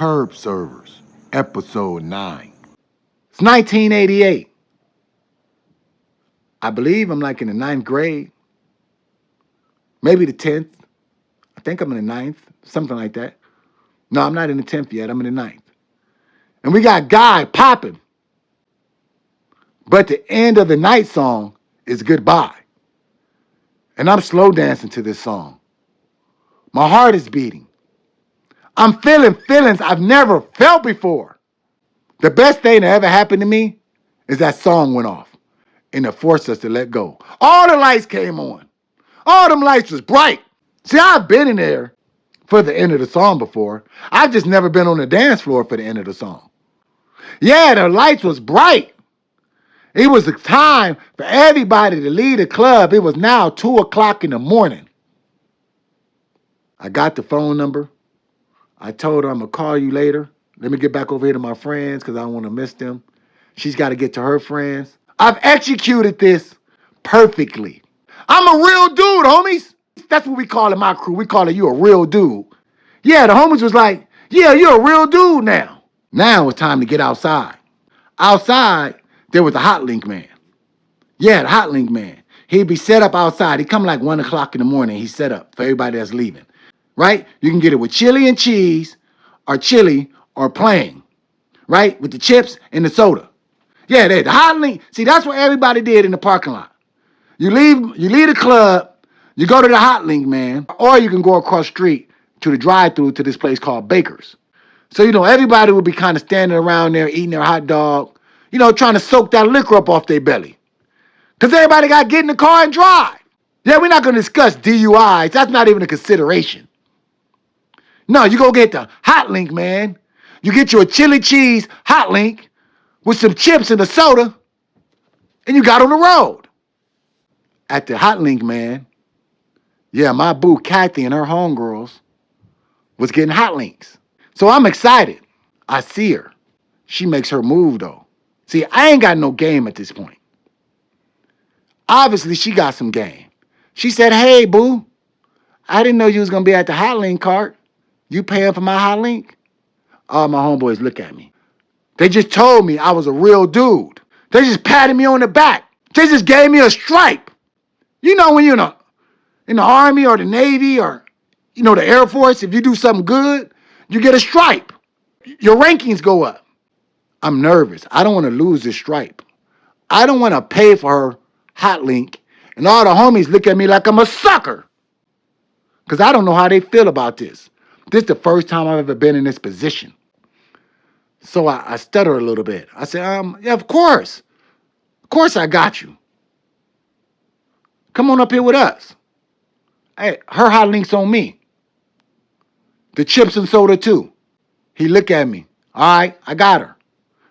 Curb Servers, Episode 9. It's 1988. I believe I'm like in the 9th grade, maybe the 10th. I think I'm in the 9th, something like that. No, I'm not in the 10th yet. I'm in the 9th. And we got Guy popping. But the end of the night song is Goodbye. And I'm slow dancing to this song. My heart is beating. I'm feeling feelings I've never felt before. The best thing that ever happened to me is that song went off and it forced us to let go. All the lights came on. All them lights was bright. See, I've been in there for the end of the song before. I've just never been on the dance floor for the end of the song. Yeah, the lights was bright. It was the time for everybody to leave the club. It was now 2 o'clock in the morning. I got the phone number. I told her I'm going to call you later. Let me get back over here to my friends because I don't want to miss them. She's got to get to her friends. I've executed this perfectly. I'm a real dude, homies. That's what we call it, my crew. We call it you a real dude. Yeah, the homies was like, yeah, you're a real dude now. Now it's time to get outside. Outside, there was a hot link man. Yeah, the hot link man. He'd be set up outside. He'd come like 1 o'clock in the morning. He's set up for everybody that's leaving. Right? You can get it with chili and cheese or chili or plain. Right? With the chips and the soda. Yeah, the hot link. See, that's what everybody did in the parking lot. You leave the club, you go to the hot link man, or you can go across the street to the drive-thru to this place called Baker's. So, everybody would be kind of standing around there eating their hot dog, trying to soak that liquor up off their belly. Because everybody got to get in the car and drive. Yeah, we're not going to discuss DUIs. That's not even a consideration. No, you go get the hot link, man. You get your chili cheese hot link with some chips and a soda, and you got on the road. At the hot link, man, yeah, my boo Kathy and her homegirls was getting hot links. So I'm excited. I see her. She makes her move, though. See, I ain't got no game at this point. Obviously, she got some game. She said, hey, boo, I didn't know you was going to be at the hot link cart. You paying for my hot link? All my homeboys look at me. They just told me I was a real dude. They just patted me on the back. They just gave me a stripe. When you're in the Army or the Navy or, the Air Force, if you do something good, you get a stripe. Your rankings go up. I'm nervous. I don't want to lose this stripe. I don't want to pay for her hot link and all the homies look at me like I'm a sucker. Because I don't know how they feel about this. This is the first time I've ever been in this position. So I stutter a little bit. I said, yeah, of course. Of course I got you. Come on up here with us. Hey, her hot link's on me. The chips and soda too. He looked at me. All right, I got her.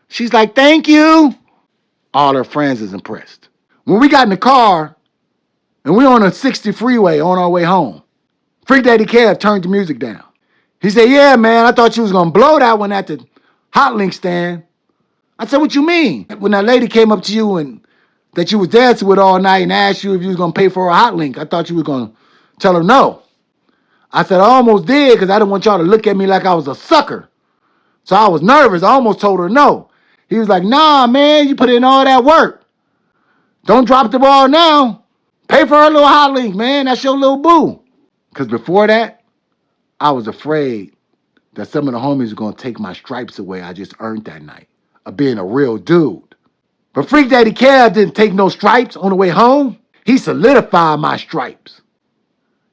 She's like, thank you. All her friends is impressed. When we got in the car and we on a 60 freeway on our way home, Freak Daddy Kev turned the music down. He said, yeah, man, I thought you was going to blow that one at the hot link stand. I said, what you mean? When that lady came up to you and that you was dancing with all night and asked you if you was going to pay for her hot link, I thought you was going to tell her no. I said, I almost did because I didn't want y'all to look at me like I was a sucker. So I was nervous. I almost told her no. He was like, nah, man, you put in all that work. Don't drop the ball now. Pay for her little hot link, man. That's your little boo. Because before that, I was afraid that some of the homies were going to take my stripes away I just earned that night of being a real dude. But Freak Daddy Kev didn't take no stripes on the way home. He solidified my stripes.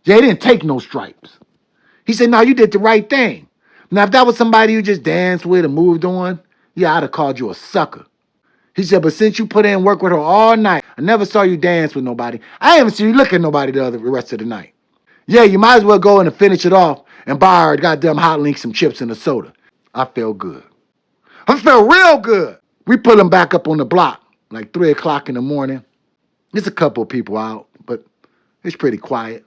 Yeah, he didn't take no stripes. He said, no, you did the right thing. Now, if that was somebody you just danced with and moved on, yeah, I'd have called you a sucker. He said, but since you put in work with her all night, I never saw you dance with nobody. I haven't seen you look at nobody the rest of the night. Yeah, you might as well go in and finish it off and buy her goddamn hot link, some chips and a soda. I felt good. I felt real good. We put him back up on the block, like 3 o'clock in the morning. There's a couple of people out, but it's pretty quiet.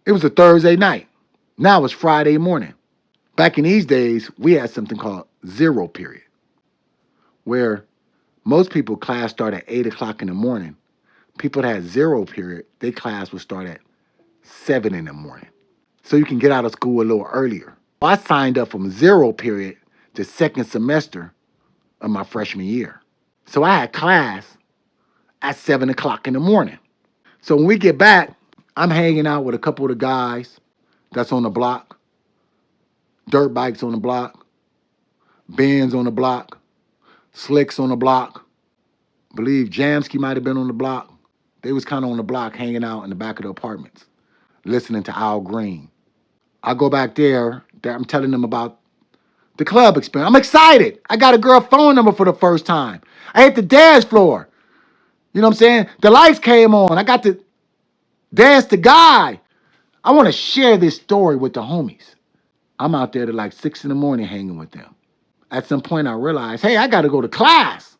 It was a Thursday night. Now it's Friday morning. Back in these days, we had something called zero period, where most people class start at 8 o'clock in the morning. People that had zero period, their class would start at 7 in the morning. So you can get out of school a little earlier. I signed up from zero period the second semester of my freshman year. So I had class at 7 o'clock in the morning. So when we get back, I'm hanging out with a couple of the guys that's on the block, dirt bikes on the block, Benz on the block, Slicks on the block. Believe Jamsky might have been on the block. They was kind of on the block hanging out in the back of the apartments, listening to Al Green. I go back there, I'm telling them about the club experience. I'm excited. I got a girl phone number for the first time. I hit the dance floor. You know what I'm saying? The lights came on. I got to dance the guy. I want to share this story with the homies. I'm out there to like 6 in the morning hanging with them. At some point, I realized, hey, I got to go to class.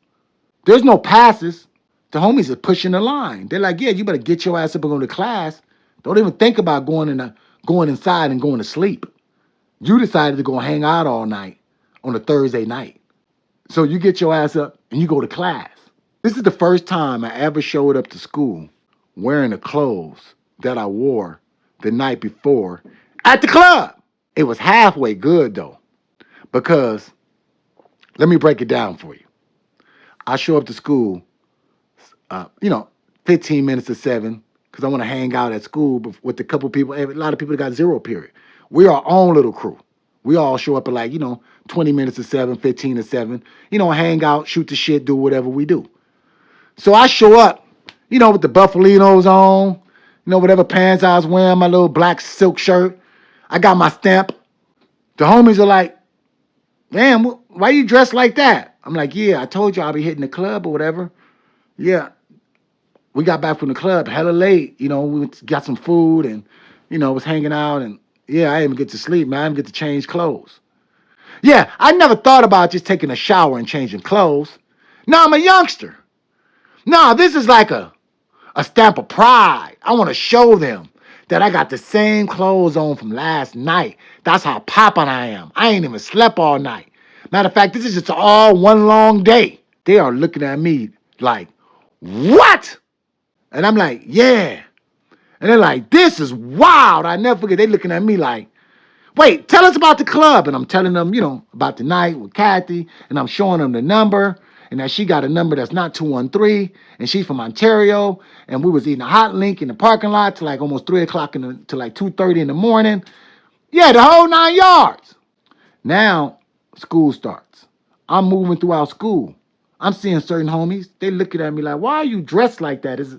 There's no passes. The homies are pushing the line. They're like, yeah, you better get your ass up and go to class. Don't even think about going inside and going to sleep. You decided to go hang out all night on a Thursday night. So you get your ass up and you go to class. This is the first time I ever showed up to school wearing the clothes that I wore the night before at the club. It was halfway good though, because let me break it down for you. I show up to school, uh, you know, 15 minutes to 7, because I want to hang out at school with a couple people. A lot of people that got zero period. We're our own little crew. We all show up at like, 20 minutes to 7, 15 to 7, hang out, shoot the shit, do whatever we do. So I show up, with the Buffalinos on, whatever pants I was wearing, my little black silk shirt. I got my stamp. The homies are like, damn, why you dressed like that? I'm like, yeah, I told you I'll be hitting the club or whatever. Yeah, we got back from the club hella late. We got some food and, was hanging out. And yeah, I didn't even get to sleep, man. I didn't get to change clothes. Yeah, I never thought about just taking a shower and changing clothes. No, I'm a youngster. No, this is like a stamp of pride. I want to show them that I got the same clothes on from last night. That's how poppin' I am. I ain't even slept all night. Matter of fact, this is just all one long day. They are looking at me like, what? And I'm like, yeah. And they're like, this is wild. I never forget. They looking at me like, wait, tell us about the club. And I'm telling them, about the night with Kathy. And I'm showing them the number. And that she got a number that's not 213. And she's from Ontario. And we was eating a hot link in the parking lot till like almost 3 o'clock to like 2:30 in the morning. Yeah, the whole 9 yards. Now, school starts. I'm moving throughout school. I'm seeing certain homies. They looking at me like, why are you dressed like that? Is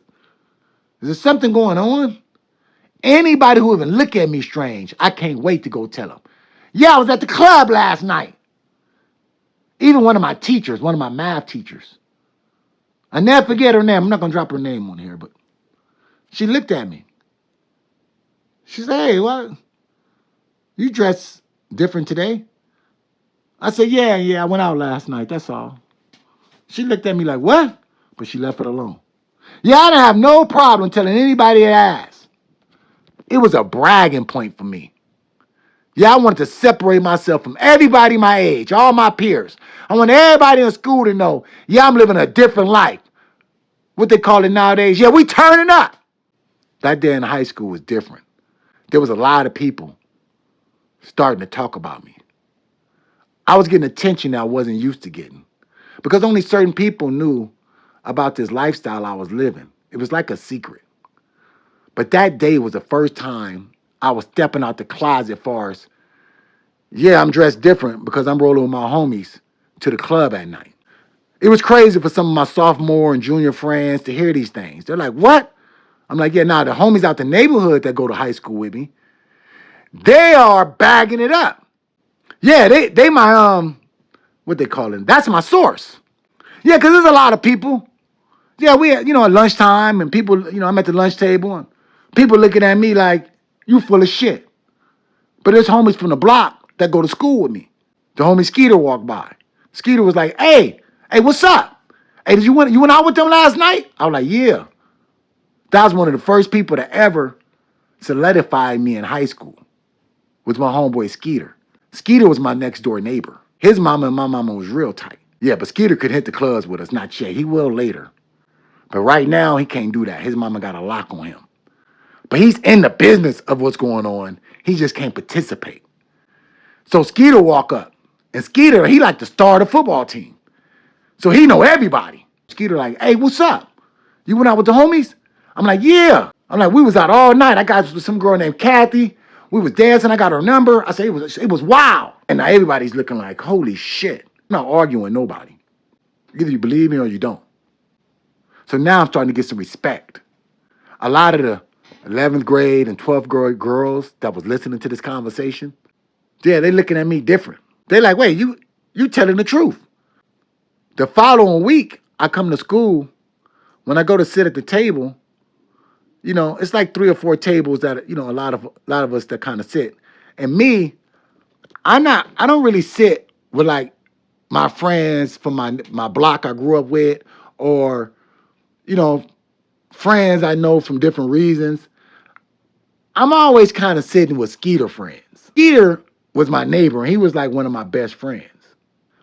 there something going on? Anybody who even look at me strange, I can't wait to go tell them. Yeah, I was at the club last night. Even one of my teachers, one of my math teachers. I never forget her name. I'm not going to drop her name on here, but she looked at me. She said, hey, what? You dress different today? I said, yeah, I went out last night. That's all. She looked at me like, what? But she left it alone. Yeah, I didn't have no problem telling anybody that asked. It was a bragging point for me. Yeah, I wanted to separate myself from everybody my age, all my peers. I want everybody in school to know, yeah, I'm living a different life. What they call it nowadays, yeah, we turning up. That day in high school was different. There was a lot of people starting to talk about me. I was getting attention that I wasn't used to getting because only certain people knew about this lifestyle I was living. It was like a secret. But that day was the first time I was stepping out the closet far as, yeah, I'm dressed different because I'm rolling with my homies to the club at night. It was crazy for some of my sophomore and junior friends to hear these things. They're like, what? I'm like, yeah, nah, the homies out the neighborhood that go to high school with me, they are bagging it up. Yeah, they my, what they call it? That's my source. Yeah, because there's a lot of people. Yeah, we, at lunchtime and people, I'm at the lunch table and people looking at me like, you full of shit. But there's homies from the block that go to school with me. The homie Skeeter walked by. Skeeter was like, hey, what's up? Hey, you went out with them last night? I was like, yeah. That was one of the first people to ever solidify me in high school. Was my homeboy Skeeter. Skeeter was my next door neighbor. His mama and my mama was real tight. Yeah, but Skeeter could hit the clubs with us, not yet. He will later. But right now, he can't do that. His mama got a lock on him. But he's in the business of what's going on. He just can't participate. So Skeeter walk up And Skeeter, he like the star of the football team. So he know everybody. Skeeter like, hey, what's up? You went out with the homies? I'm like, yeah. I'm like, we was out all night. I got with some girl named Kathy. We was dancing. I got her number. I said, it was wild. And now everybody's looking like, holy shit. I'm not arguing with nobody. Either you believe me or you don't. So now I'm starting to get some respect. A lot of the 11th grade and 12th grade girls that was listening to this conversation, yeah, they looking at me different. They like, wait, you telling the truth. The following week, I come to school. When I go to sit at the table, it's like 3 or 4 tables that, a lot of us that kind of sit. And me, I don't really sit with like my friends from my block I grew up with, or, friends I know from different reasons. I'm always kind of sitting with Skeeter friends. Skeeter was my neighbor, and he was like one of my best friends.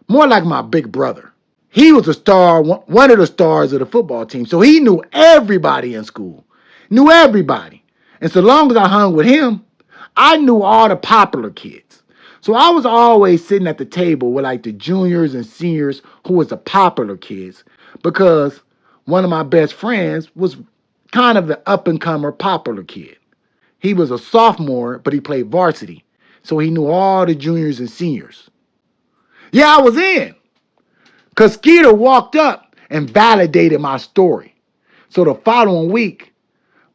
More like my big brother. He was a star, one of the stars of the football team. So he knew everybody in school. Knew everybody. And so long as I hung with him, I knew all the popular kids. So I was always sitting at the table with like the juniors and seniors who was the popular kids, because one of my best friends was kind of the up-and-comer popular kid. He was a sophomore, but he played varsity. So he knew all the juniors and seniors. Yeah, I was in. Because Skeeter walked up and validated my story. So the following week,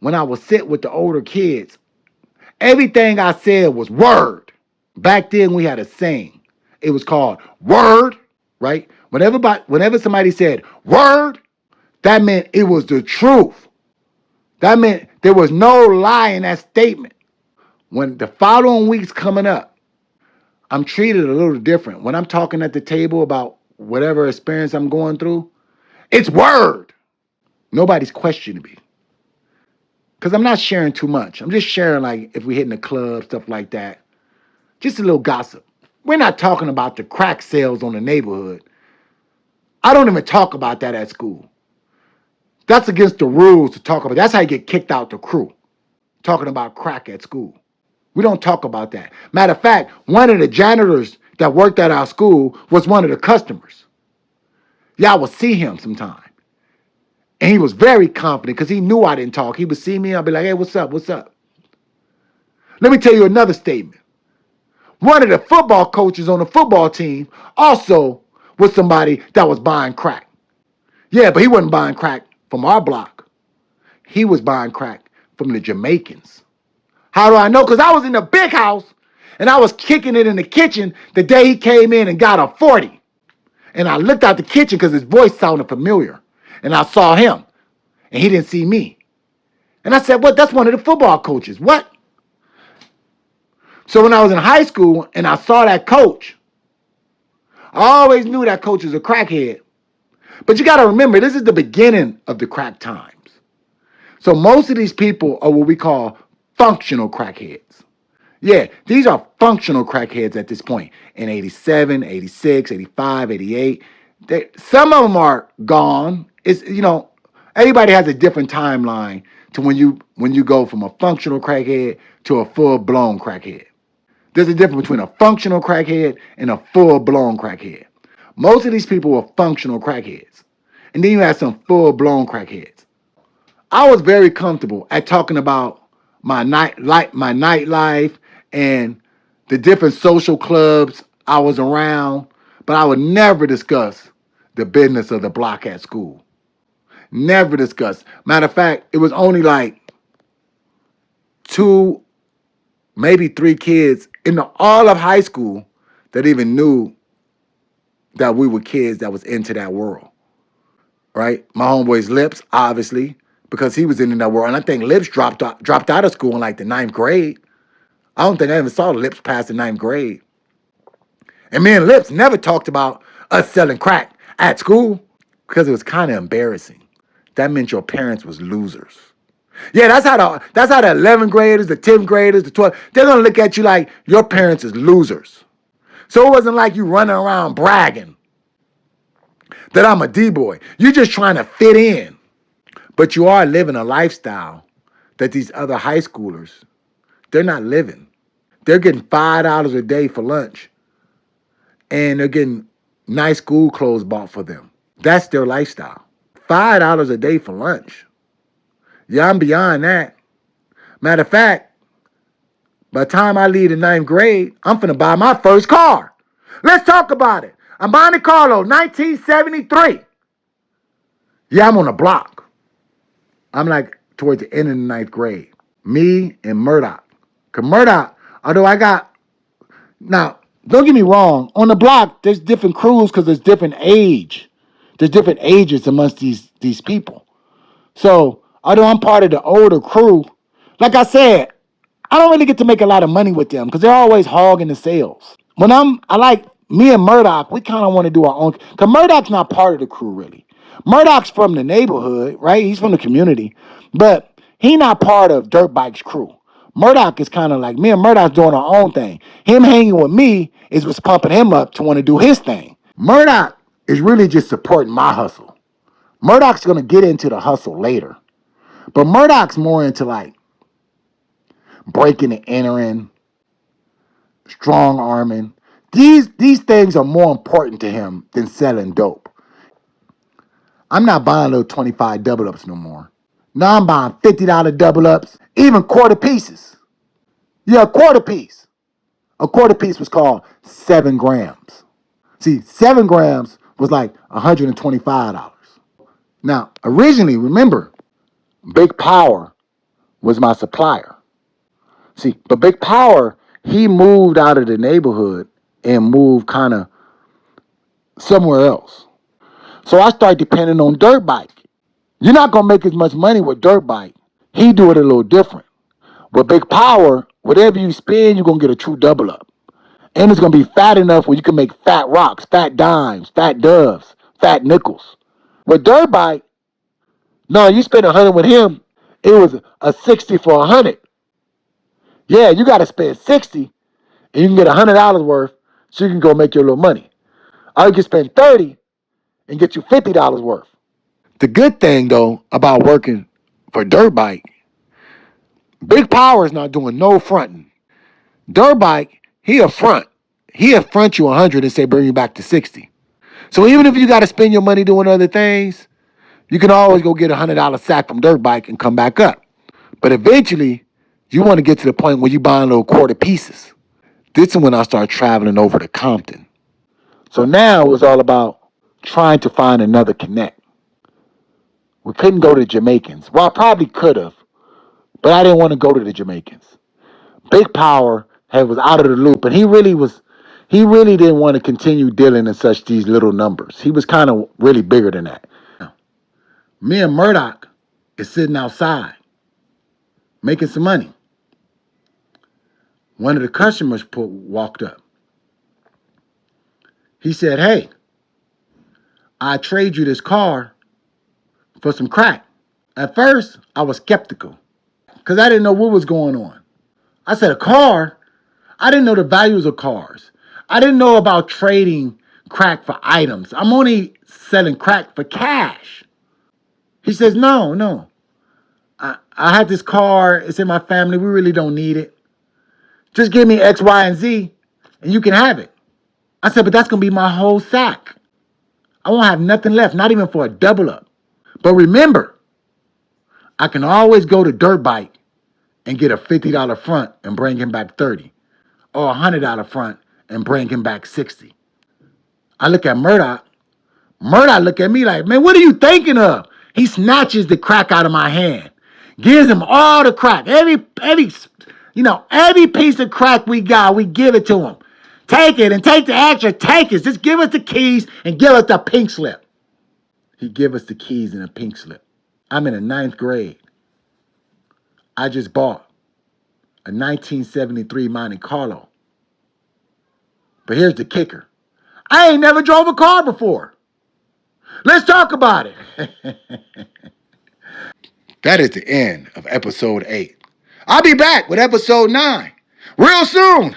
when I would sit with the older kids, everything I said was word. Back then, we had a saying. It was called word, right? Whenever somebody said word, that meant it was the truth. That meant there was no lie in that statement. When the following week's coming up, I'm treated a little different. When I'm talking at the table about whatever experience I'm going through, it's word. Nobody's questioning me. Because I'm not sharing too much. I'm just sharing, like, if we hit in the club, stuff like that. Just a little gossip. We're not talking about the crack sales on the neighborhood. I don't even talk about that at school. That's against the rules to talk about. That's how you get kicked out the crew. Talking about crack at school. We don't talk about that. Matter of fact, one of the janitors that worked at our school was one of the customers. Y'all would see him sometime. And he was very confident because he knew I didn't talk. He would see me, I'd be like, hey, what's up? What's up? Let me tell you another statement. One of the football coaches on the football team also was somebody that was buying crack. Yeah, but he wasn't buying crack from our block. He was buying crack from the Jamaicans. How do I know? Because I was in the big house and I was kicking it in the kitchen the day he came in and got a 40. And I looked out the kitchen because his voice sounded familiar. And I saw him. And he didn't see me. And I said, what? That's one of the football coaches. What? So when I was in high school and I saw that coach, I always knew that coach was a crackhead. But you got to remember, this is the beginning of the crack times. So most of these people are what we call functional crackheads. Yeah, these are functional crackheads at this point. In 87, 86, 85, 88. Some of them are gone. Everybody has a different timeline to when you go from a functional crackhead to a full-blown crackhead. There's a difference between a functional crackhead and a full-blown crackhead. Most of these people were functional crackheads. And then you have some full-blown crackheads. I was very comfortable at talking about my nightlife and the different social clubs I was around, but I would never discuss the business of the block at school. Never discuss. Matter of fact, it was only like 2, maybe 3 kids in all of high school that even knew that we were kids that was into that world, right? My homeboy's Lips, obviously, because he was in that world. And I think Lips dropped out of school in like the 9th grade. I don't think I ever saw Lips past the 9th grade. And me and Lips never talked about us selling crack at school because it was kind of embarrassing. That meant your parents was losers. Yeah, that's how the 11th graders, the 10th graders, the 12th, they're going to look at you like your parents is losers. So it wasn't like you running around bragging that I'm a D-boy. You're just trying to fit in. But you are living a lifestyle that these other high schoolers, they're not living. They're getting $5 a day for lunch. and they're getting nice school clothes bought for them. That's their lifestyle. $5 a day for lunch. Yeah, I'm beyond that. Matter of fact, by the time I leave the ninth grade, I'm finna buy my first car. Let's talk about it. I'm Monte Carlo, 1973. Yeah, I'm on the block. I'm like towards the end of the ninth grade. Me and Murdoch. Because Murdoch, although I got, now, don't get me wrong, on the block, there's different crews because there's different age. There's different ages amongst these people. So, although I'm part of the older crew, like I said, I don't really get to make a lot of money with them because they're always hogging the sales. I like me and Murdoch, we kind of want to do our own. Because Murdoch's not part of the crew, really. Murdoch's from the neighborhood, right? He's from the community, but he not part of Dirt Bike's crew. Murdoch is kind of like me and Murdoch's doing our own thing. Him hanging with me is what's pumping him up to want to do his thing. Murdoch is really just supporting my hustle. Murdoch's going to get into the hustle later. But Murdoch's more into like breaking and entering, strong arming. These things are more important to him than selling dope. I'm not buying little 25 double ups no more. Now I'm buying $50 double ups, even quarter pieces. Yeah, a quarter piece. A quarter piece was called 7 grams. See, 7 grams was like $125. Now, originally, remember, Big Power was my supplier. See, but Big Power, he moved out of the neighborhood and moved kind of somewhere else. So I started depending on Dirt Bike. You're not gonna make as much money with Dirt Bike. He do it a little different. With Big Power, whatever you spend, you're gonna get a true double up. And it's gonna be fat enough where you can make fat rocks, fat dimes, fat doves, fat nickels. With Dirt Bike, no, you spend 100 with him, it was a 60 for 100. Yeah, you gotta spend 60 and you can get $100 worth so you can go make your little money. Or you can spend 30 and get you $50 worth. The good thing though about working for Dirt Bike, Big Power is not doing no fronting. Dirt Bike, he'll front. He'll front you 100 and say bring you back to 60. So even if you got to spend your money doing other things, you can always go get $100 sack from Dirt Bike and come back up. But eventually, you want to get to the point where you buying little quarter pieces. This is when I start traveling over to Compton. So now it was all about trying to find another connect. We couldn't go to Jamaicans. Well, I probably could have, but I didn't want to go to the Jamaicans. Big Power was out of the loop, and he really didn't want to continue dealing in such these little numbers. He was kind of really bigger than that. Me and Murdoch is sitting outside making some money. One of the customers walked up. He said, "Hey, I trade you this car for some crack." At first, I was skeptical because I didn't know what was going on. I said, "A car?" I didn't know the values of cars. I didn't know about trading crack for items. I'm only selling crack for cash. He says, "No, no. I had this car. It's in my family. We really don't need it. Just give me X, Y, and Z, and you can have it." I said, "But that's going to be my whole sack. I won't have nothing left, not even for a double up. But remember, I can always go to Dirt Bike and get a $50 front and bring him back 30, or a $100 front and bring him back 60. I look at Murdoch. Murdoch look at me like, "Man, what are you thinking of?" He snatches the crack out of my hand, gives him all the crack. Every piece of crack we got, we give it to him. Take it and take the extra. Take it. Just give us the keys and give us the pink slip. He give us the keys and a pink slip. I'm in the ninth grade. I just bought a 1973 Monte Carlo. But here's the kicker. I ain't never drove a car before. Let's talk about it. That is the end of episode 8. I'll be back with episode 9 real soon.